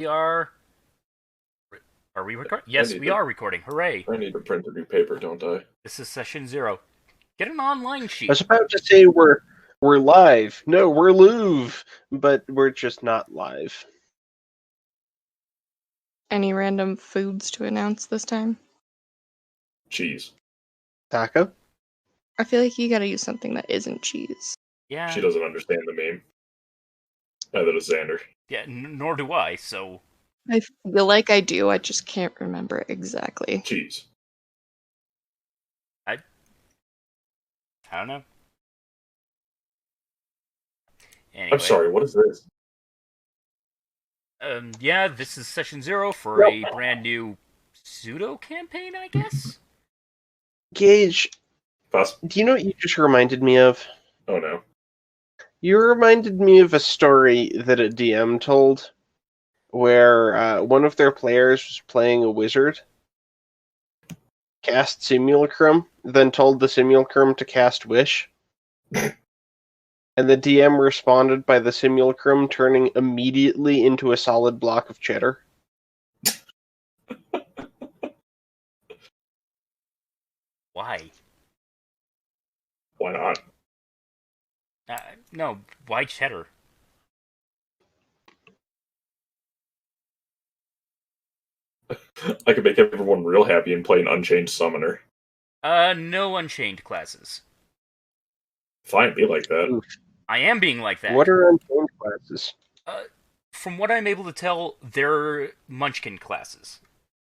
We are. Are we recording? Yes, we are recording. Hooray! I need to print a new paper, don't I? This is session 0. Get an online I sheet. was about to say we're live. No, we're live, but we're just not live. Any random foods to announce this time? Cheese. Taco? I feel like you gotta use something that isn't cheese. Yeah. She doesn't understand the meme. Neither does Xander. Yeah, nor do I, so... I feel like I do, I just can't remember exactly. Cheese. I don't know. Anyway. I'm sorry, what is this? Yeah, this is session 0 for a brand new pseudo-campaign, I guess? Gage, Pass. do you know what you just reminded me of? Oh no. You reminded me of a story that a DM told, where one of their players was playing a wizard, cast Simulacrum, then told the Simulacrum to cast Wish. And the DM responded by the Simulacrum turning immediately into a solid block of cheddar. Why? Why not? No, why cheddar? I could make everyone real happy and play an Unchained Summoner. No Unchained classes. Fine, be like that. Oof. I am being like that. What are Unchained classes? From what I'm able to tell, they're Munchkin classes.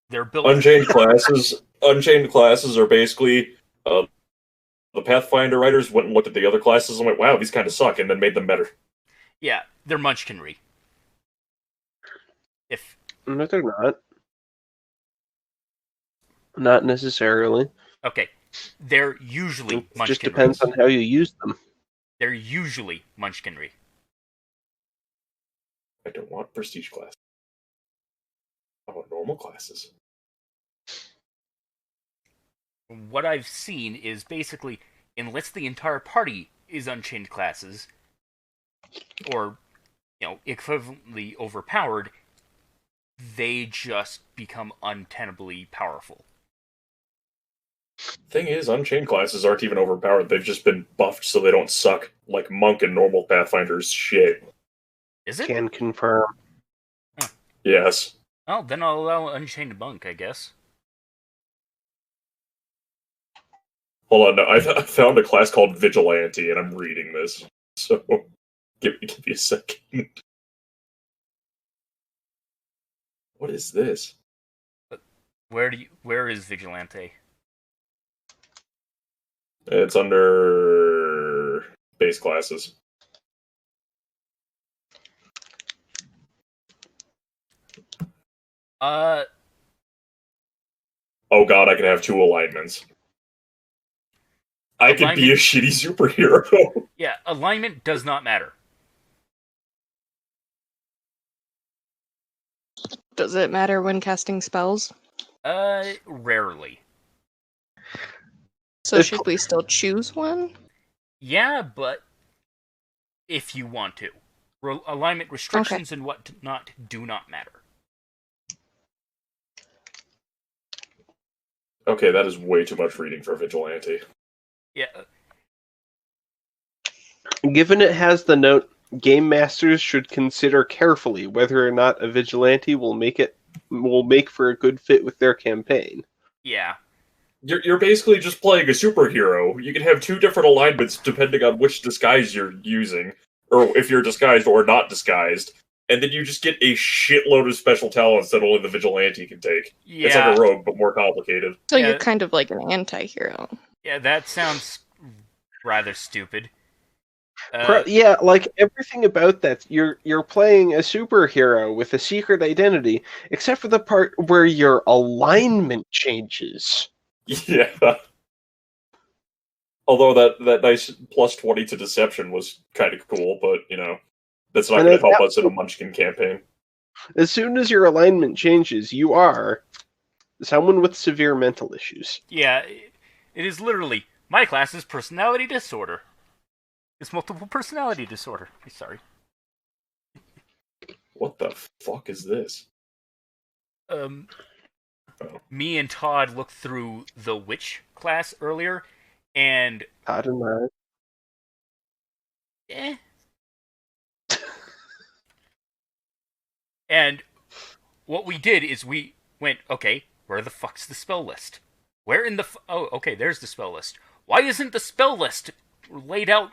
They're built... Unchained classes are basically the Pathfinder writers went and looked at the other classes and went, wow, these kind of suck, and then made them better. Yeah, they're Munchkinry. If... No, they're not. Not necessarily. Okay, they're usually It Munchkinry. just depends on how you use them. They're usually Munchkinry. I don't want prestige classes. I want normal classes. What I've seen is basically, unless the entire party is Unchained classes, or, equivalently overpowered, they just become untenably powerful. Thing is, Unchained classes aren't even overpowered. They've just been buffed so they don't suck like Monk and normal Pathfinder's shit. Is it? Can confirm. Yes. Oh, then I'll allow Unchained Monk, I guess. Hold on, no, I found a class called Vigilante, and I'm reading this. So, give me a second. What is this? Where is Vigilante? It's under base classes. Oh god, I can have 2 alignments. I could be a shitty superhero. Yeah, alignment does not matter. Does it matter when casting spells? Rarely. So should we still choose one? Yeah, but if you want to. Alignment restrictions and whatnot do not matter. Okay, that is way too much reading for Vigilante. Yeah. Given it has the note, game masters should consider carefully whether or not a vigilante will make for a good fit with their campaign. Yeah. You're basically just playing a superhero. You can have 2 different alignments depending on which disguise you're using, or if you're disguised or not disguised, and then you just get a shitload of special talents that only the vigilante can take. Yeah. It's like a rogue, but more complicated. So you're kind of like an anti-hero. Yeah, that sounds rather stupid. Yeah, like everything about that, you're playing a superhero with a secret identity, except for the part where your alignment changes. Yeah. Although that nice plus 20 to deception was kind of cool, but, that's not going to help us in a Munchkin campaign. As soon as your alignment changes, you are someone with severe mental issues. Yeah, it is literally, my class is personality disorder. It's multiple personality disorder. Sorry. What the fuck is this? Um, Oh. me and Todd looked through the witch class earlier, and Todd and I. eh. And what we did is we went, okay, where the fuck's the spell list? Where in the oh, okay, there's the spell list. Why isn't the spell list laid out?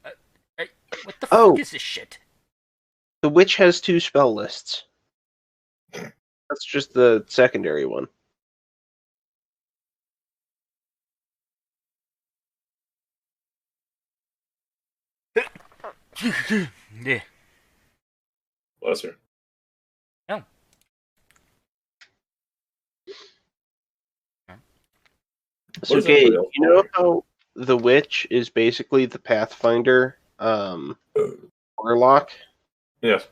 Uh, uh, what the Oh. fuck is this shit? The witch has 2 spell lists. That's just the secondary one. Yeah. Bless her. No. So, What is Gabe, everybody else you know doing? how the witch is basically the Pathfinder warlock? Yes.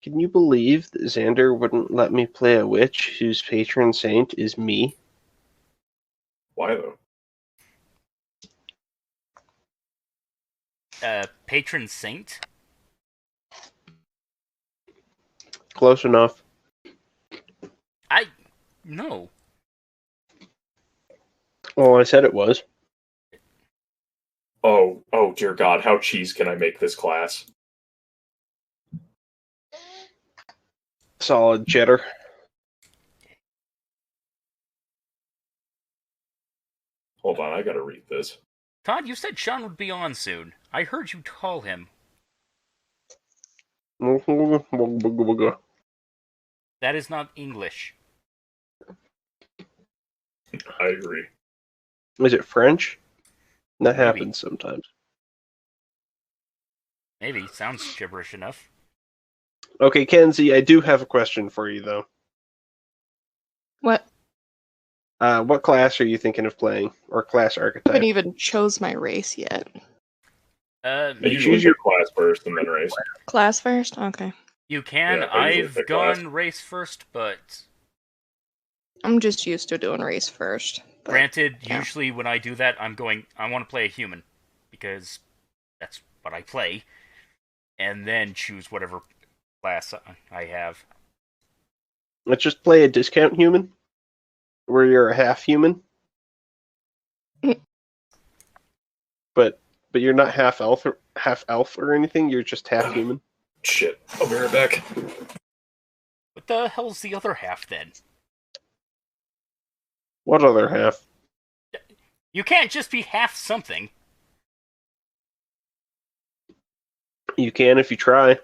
Can you believe that Xander wouldn't let me play a witch whose patron saint is me? Why though? Patron saint? Close enough. No. Well, I said it was. Oh dear God! How cheese can I make this class? Solid cheddar. Hold on, I gotta read this. Todd, you said Sean would be on soon. I heard you call him. Is That is not English. I agree. it French? That Maybe. happens sometimes. Maybe. Sounds gibberish enough. Okay, Kenzie, I do have a question for you, though. What? What class are you thinking of playing? Or class I archetype? haven't even chose my race yet. I You usually choose your- pick class first and then race. Class first? Okay. You can. Yeah, I usually I've pick gone class. race first, but I'm just used to doing race first. But, granted, yeah. usually when I do that, I want to play a human, because that's what I play, and then choose whatever class I have. Let's just play a discount human? Where you're a half human? but you're not half elf or anything, you're just half human? Shit, I'll be right back. What the hell's the other half, then? What other half? You can't just be half something. You can if you try.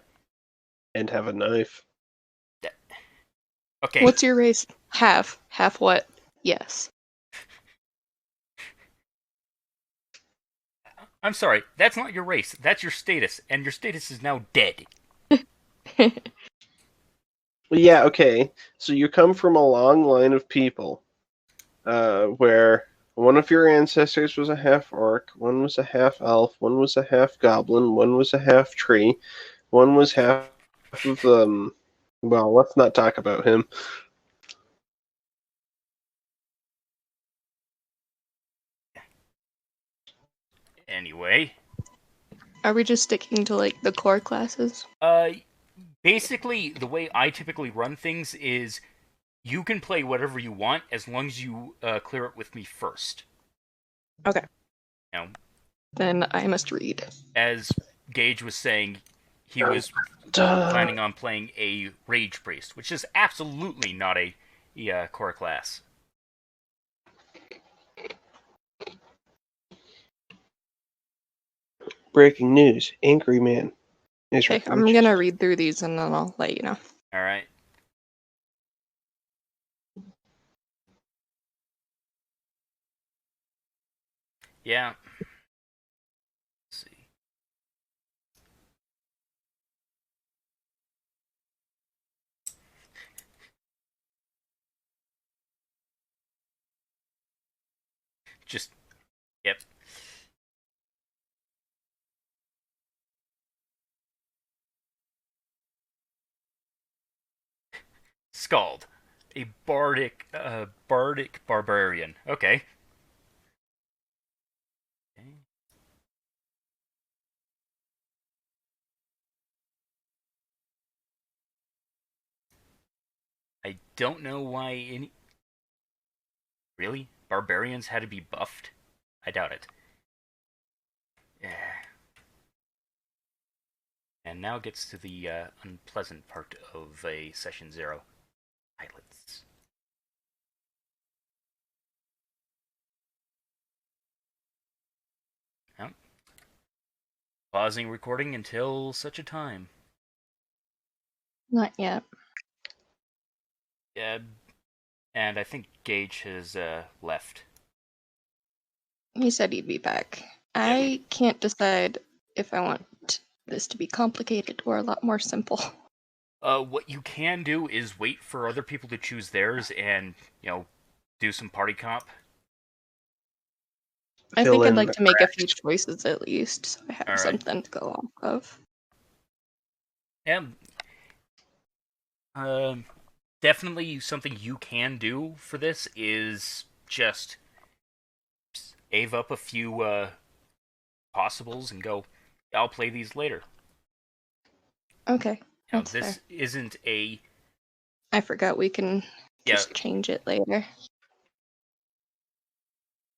And have a knife. Okay. What's your race? Half. Half what? Yes. I'm sorry, that's not your race. That's your status, and your status is now dead. Well, yeah, okay. So you come from a long line of people where one of your ancestors was a half orc, one was a half elf, one was a half goblin, one was a half tree, one was half of well, let's not talk about him. Anyway, Are we just sticking to like the core classes? basically, the way I typically run things is you can play whatever you want as long as you clear it with me first. Okay. Now, Then I must read. as Gage was saying, he was planning on playing a Rage Priest, which is absolutely not a core class. Breaking news. Angry Man. is Okay, I'm gonna read through these and then I'll let you know. Alright. Yeah. Let's see. Just, yep. Scald. A bardic barbarian. Okay. don't know why any... Really? Barbarians had to be buffed? I doubt it. Yeah. And now gets to the unpleasant part of a Session 0. Pilots. Well, pausing recording until such a time. Not yet. Yeah, and I think Gage has left. He said he'd be back. I can't decide if I want this to be complicated or a lot more simple. What you can do is wait for other people to choose theirs and, do some party comp. I Fill think I'd in like the to make a few cracks. choices at least, so I have All right. something to go off of. And definitely something you can do for this is just save up a few possibles and go, I'll play these later. Okay, Now, that's this fair. isn't a... I forgot we can Yeah, just change it later.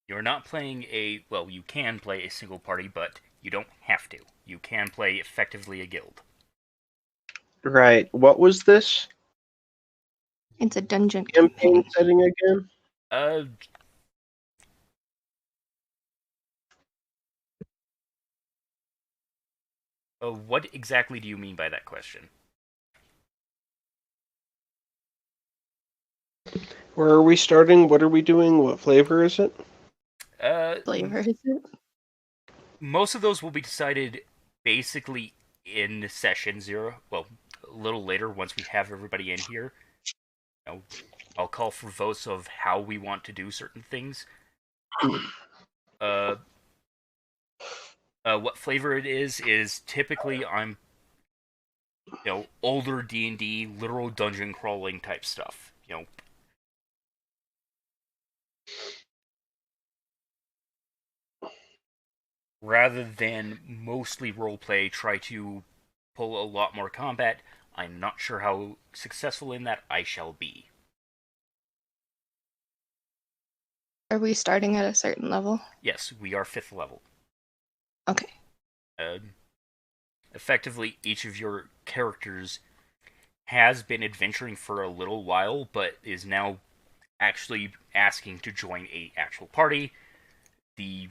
you're not playing a... Well, you can play a single party, but you don't have to. You can play effectively a guild. Right. What was this It's a dungeon campaign campaign. setting again? Uh... what exactly do you mean by that question? Where are we starting? What are we doing? What flavor is it? Flavor, is it? Most of those will be decided basically in Session 0. Well, a little later once we have everybody in here. I'll call for votes of how we want to do certain things. What flavor it is typically I'm, older D&D, literal dungeon crawling type stuff. Rather than mostly roleplay, try to pull a lot more combat. I'm not sure how successful in that I shall be. Are we starting at a certain level? Yes, we are 5th level. Okay. Effectively, each of your characters has been adventuring for a little while, but is now actually asking to join a actual party. The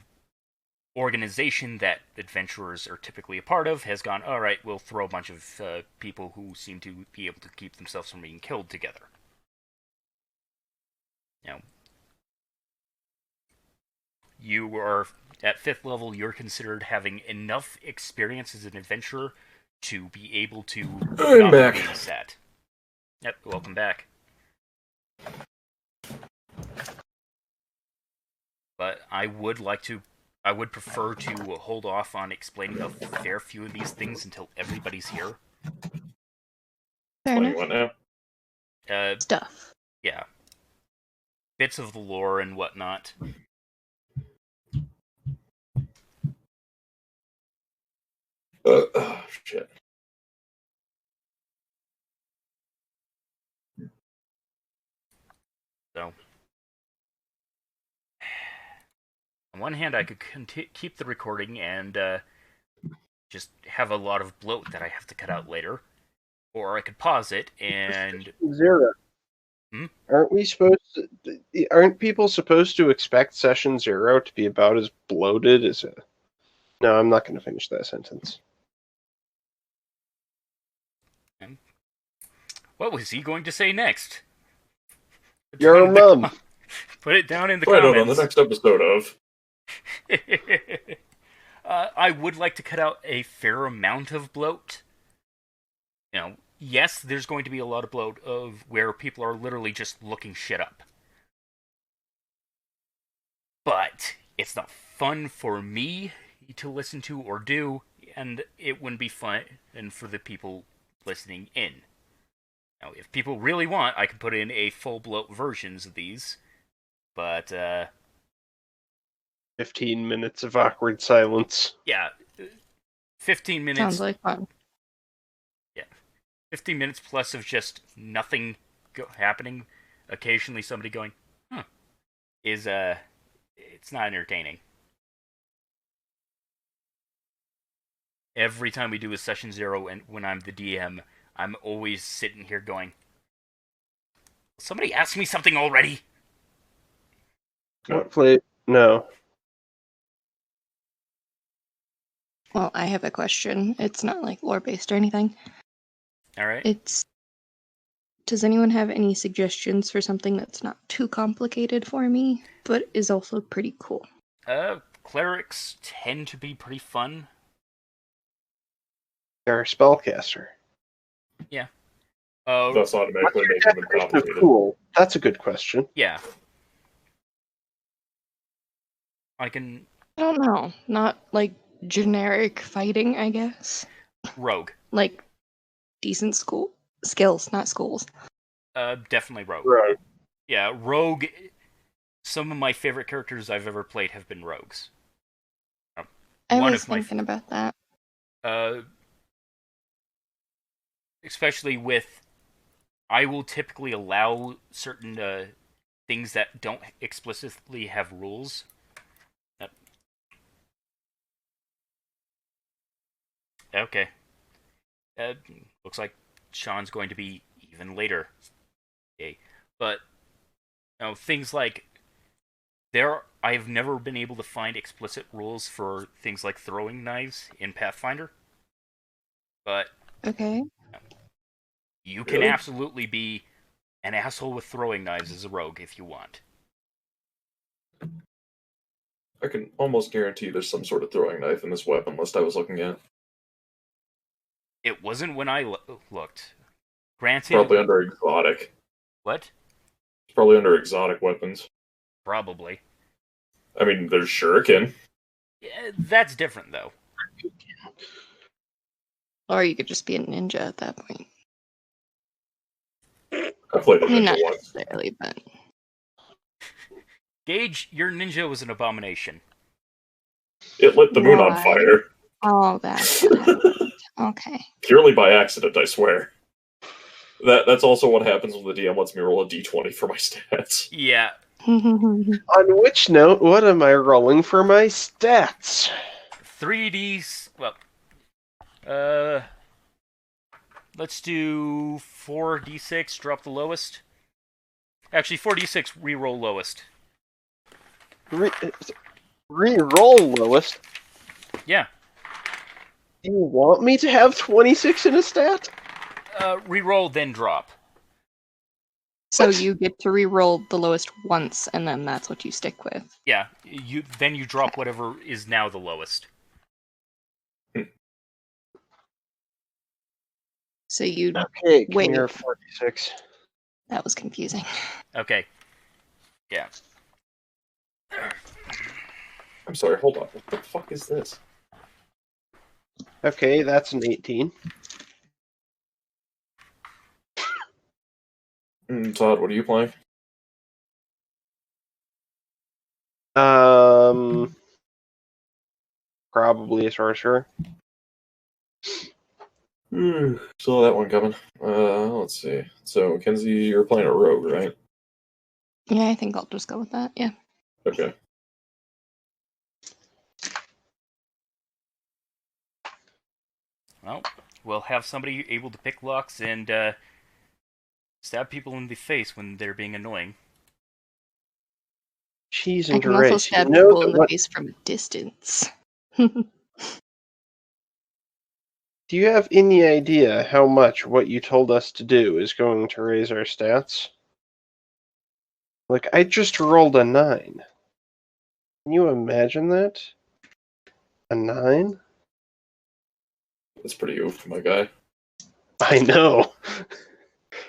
organization that adventurers are typically a part of has gone, all right, we'll throw a bunch of people who seem to be able to keep themselves from being killed together. You are at 5th level, you're considered having enough experience as an adventurer to be able to I'm not back. remain sad. Yep, welcome back. But I would prefer to hold off on explaining a fair few of these things until everybody's here. Fair What do you enough. want now? Stuff. Yeah. Bits of the lore and whatnot. Oh, shit. So, on one hand, I could keep the recording and just have a lot of bloat that I have to cut out later, or I could pause it and... Zero. Hmm? Aren't people supposed to expect Session 0 to be about as bloated as a... No, I'm not going to finish that sentence. What was he going to say next? Your mum! Put it down in the Find out comments. on the next episode of. I would like to cut out a fair amount of bloat. Yes, there's going to be a lot of bloat of where people are literally just looking shit up. But it's not fun for me to listen to or do, and it wouldn't be fun and for the people listening in. Now, if people really want, I can put in a full bloat versions of these, but 15 minutes of awkward silence. yeah, 15 minutes. Sounds like fun. 15 minutes plus of just nothing happening, occasionally somebody going, is it's not entertaining. Every time we do a session 0 and when I'm the DM, I'm always sitting here going, somebody ask me something already? What play? No. Well, I have a question. It's not like lore based or anything. Alright. It's does anyone have any suggestions for something that's not too complicated for me, but is also pretty cool? Clerics tend to be pretty fun. You're a spellcaster. Thus automatically What's make your them definition of complicated. cool? That's a good question. Yeah. I can... I don't know. Not like generic fighting, I guess. Rogue. Like decent skills, not schools. Definitely Rogue. Right. Yeah, Rogue... Some of my favorite characters I've ever played have been rogues. I One was of my thinking about that. Especially with... I will typically allow certain things that don't explicitly have rules. Okay. Looks like Sean's going to be even later. Okay. But, things like... I've never been able to find explicit rules for things like throwing knives in Pathfinder. But Okay. you can absolutely be an asshole with throwing knives as a rogue if you want. I can almost guarantee there's some sort of throwing knife in this weapon list I was looking at. It wasn't when I looked. Granted... Probably under exotic. What? It's probably under exotic weapons. Probably. I mean, there's shuriken. Yeah, that's different, though. Or you could just be a ninja at that point. I played a I mean, ninja not once. necessarily, but Gage, your ninja was an abomination. It lit the moon on Why? fire. oh, that's what happened. Okay. Purely by accident, I swear. That's also what happens when the DM lets me roll a d20 for my stats. Yeah. On which note, what am I rolling for my stats? 3Ds... Well... Let's do 4d6, drop the lowest. Actually, 4d6, reroll lowest. Re-roll lowest. Yeah. You want me to have 26 in a stat? Reroll, then drop. So What? you get to re-roll the lowest once, and then that's what you stick with. Yeah, then you drop whatever is now the lowest. So you Okay, come Wait. here, 46. that was confusing. Okay. Yeah. I'm sorry, hold on. What the fuck is this? Okay, that's an 18. Todd, what are you playing? Probably a sorcerer. Saw that one coming. Let's see. So, Kenzie, you're playing a rogue, right? Yeah, I think I'll just go with that. Yeah. Okay. Well, we'll have somebody able to pick locks and stab people in the face when they're being annoying. Cheese I and can also Derace. stab You know people that in the what- face from a distance. Do you have any idea how much what you told us to do is going to raise our stats? Like, I just rolled a 9. Can you imagine that? A 9? That's pretty oof, my guy. I know.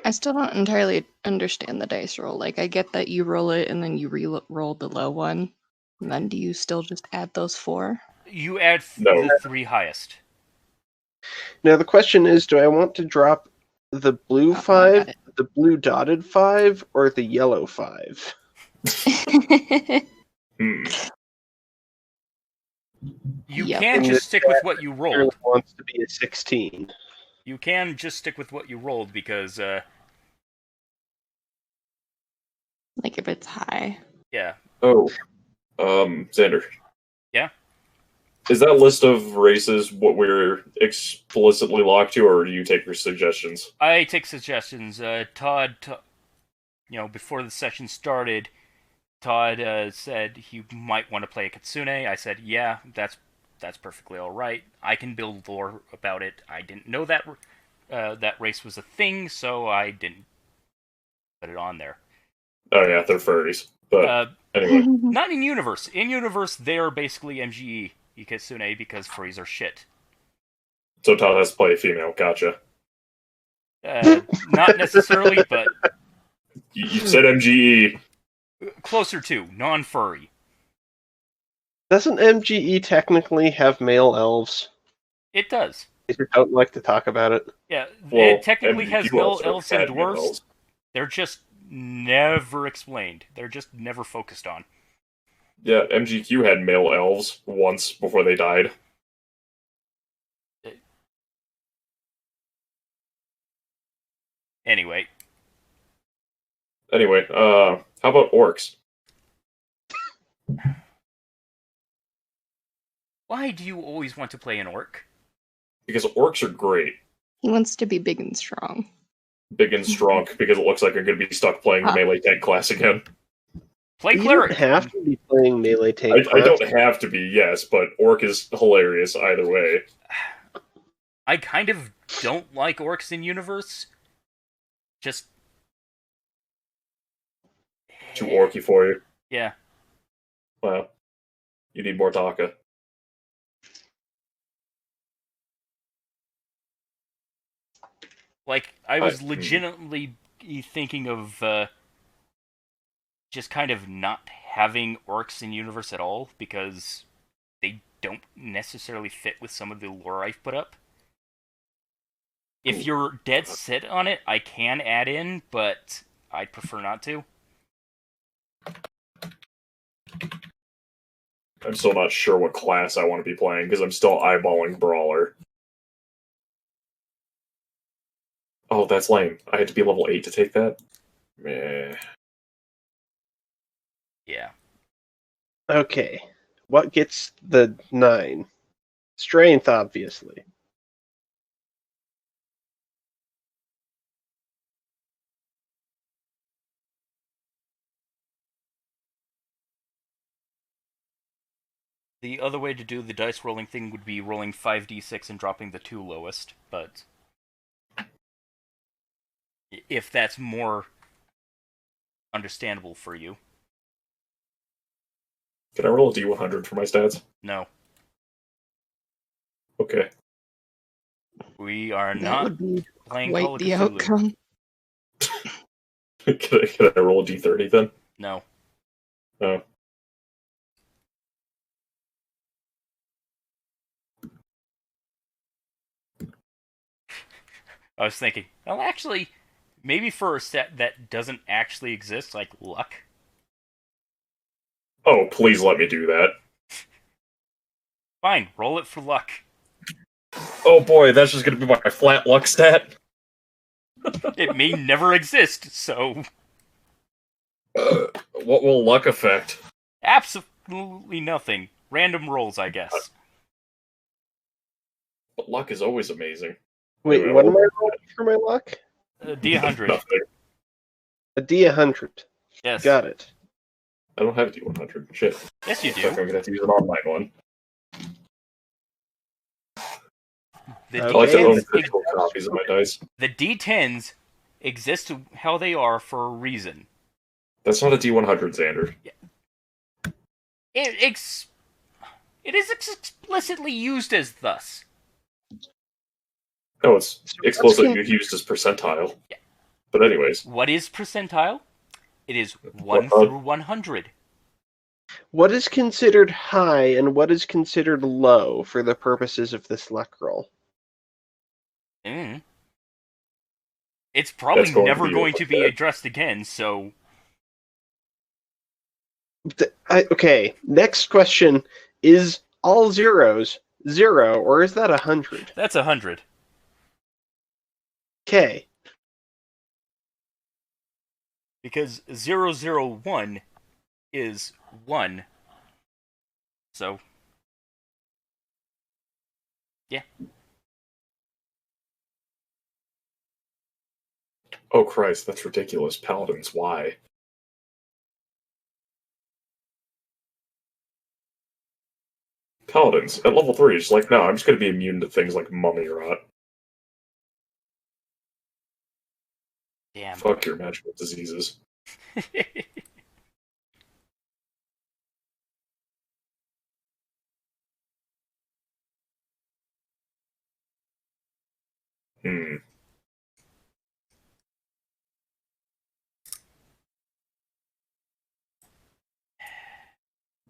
I still don't entirely understand the dice roll. Like, I get that you roll it and then you re-roll the low one. And then do you still just add those 4? You add No. the 3 highest. Now the question is, do I want to drop the blue Oh, I 5, got the blue dotted 5, or the yellow 5? it. You Yep. can And just the stick with what you Really rolled. wants to be a 16. You can just stick with what you rolled because Like if it's high. Yeah. Oh, Xander. Yeah? Is that list of races what we're explicitly locked to, or do you take your suggestions? I take suggestions. Todd, before the session started, Todd said he might want to play a Kitsune. I said, yeah, that's perfectly all right. I can build lore about it. I didn't know that that race was a thing, so I didn't put it on there. Oh yeah, they're furries. But anyway, Not in universe. In universe, they are basically MGE Kitsune because furries are shit. so Todd has to play a female. Gotcha. Not necessarily, but You said MGE. closer to non-furry. Doesn't MGE technically have male elves? It does. They just don't like to talk about it. Yeah, Well, it technically has MGQ male also elves and had male dwarves. elves. They're just never explained. They're just never focused on. Yeah, MGQ had male elves once before they died. Anyway, How about orcs? why do you always want to play an orc? Because orcs are great. He wants to be big and strong. Big and strong, because it looks like I'm going to be stuck playing the melee tank class again. Play You cleric. don't have to be playing melee tank. I class. don't have to be, yes, but orc is hilarious either way. I kind of don't like orcs in universe. Just Too orky for you. yeah. Well, you need more Taka. Like I was I- legitimately thinking of just kind of not having orcs in universe at all because they don't necessarily fit with some of the lore I've put up. If you're dead set on it, I can add in, but I'd prefer not to. I'm still not sure what class I want to be playing, because I'm still eyeballing Brawler. Oh, that's lame. I had to be level 8 to take that? Meh. Yeah. Okay. What gets the 9? Strength, obviously. The other way to do the dice rolling thing would be rolling 5d6 and dropping the 2 lowest, but if that's more understandable for you. Can I roll a D100 for my stats? No. Okay. We are That not would be playing Call quite of the Cthulhu. outcome. Can I roll a D30 then? No. Oh. I was thinking, well, actually, maybe for a set that doesn't actually exist, like luck. Oh, please let me do that. Fine, roll it for luck. Oh boy, that's just gonna be my flat luck stat. It may never exist, so What will luck affect? absolutely nothing. Random rolls, I guess. But luck is always amazing. Wait, Anyway, what am I rolling for my luck? D100. Nothing. A D100. Yes. Got it. I don't have a D100. Shit. Yes, you Looks like do. I'm gonna have to use an online one. The I like to Okay. own D10s, physical copies of my dice. the D10s exist how they are for a reason. That's not a D100, Xander. It is explicitly used as thus. No, it's So explicitly what's used as percentile. Yeah. But anyways, What is percentile? It is 1 100. through 100. What is considered high and what is considered low for the purposes of this luck roll? Mm. It's probably That's going to never be going to be okay. addressed again, so Okay, next question. Is all zeros 0 or is that 100? that's 100. Okay. Because 001 is 1. So, yeah. Oh Christ, that's ridiculous. Paladins, why? Paladins, at level 3, it's like, no, I'm just gonna be immune to things like mummy rot. Damn. Fuck your magical diseases. Hmm.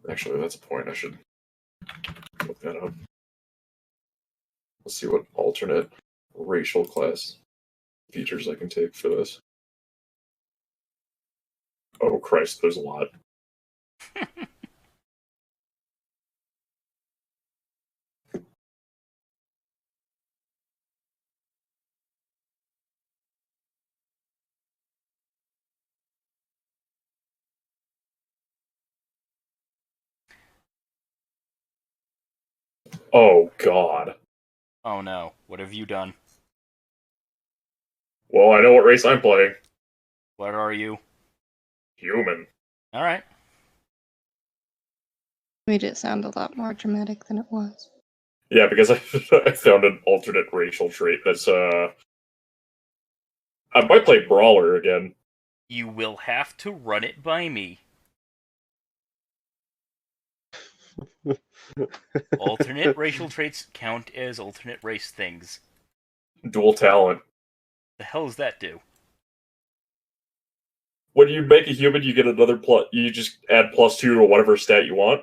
Actually, that's a point. I should look that up. Let's see what alternate racial class features I can take for this. Oh Christ, there's a lot. Oh God. Oh no, what have you done? Well, I know what race I'm playing. What are you? Human. Alright. Made it sound a lot more dramatic than it was. Yeah, because I, I found an alternate racial trait that's I might play Brawler again. You will have to run it by me. Alternate racial traits count as alternate race things. Dual talent. The hell does that do? When you make a human, you get another plus. You just add +2 to whatever stat you want.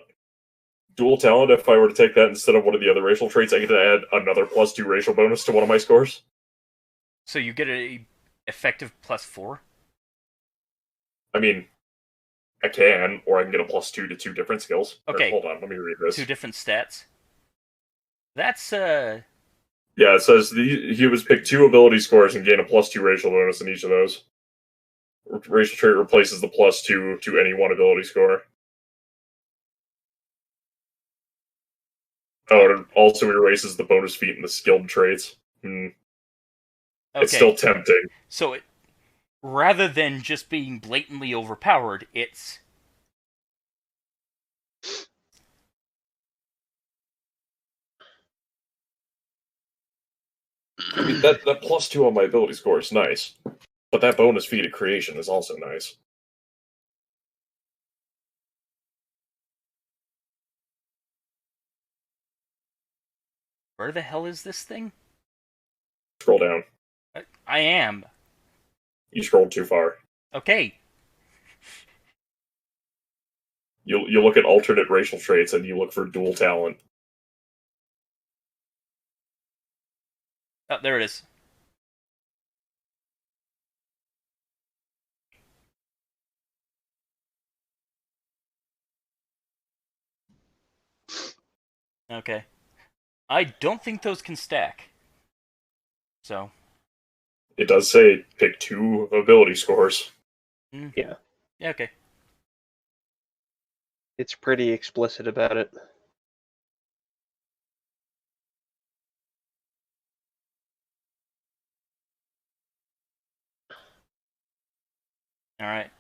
Dual talent. If I were to take that instead of one of the other racial traits, I get to add another +2 racial bonus to one of my scores. So you get a effective +4? I mean, I can, or I can get a +2 to 2 different skills. Okay. Hold on, let me read this. 2 different stats. That's Yeah, it says the humans pick 2 ability scores and gain a +2 racial bonus in each of those. Racial trait replaces the +2 to any one ability score. Oh, it also erases the bonus feat and the skilled traits. okay. It's still tempting. So rather than just being blatantly overpowered, it's I mean, that +2 on my ability score is nice, but that bonus feat of creation is also nice. where the hell is this thing? Scroll down. I am. You scrolled too far. Okay. You look at alternate racial traits and you look for dual talent. Oh, there it is. Okay. I don't think those can stack. So. It does say pick 2 ability scores. Yeah. Yeah, okay. It's pretty explicit about it. Alright.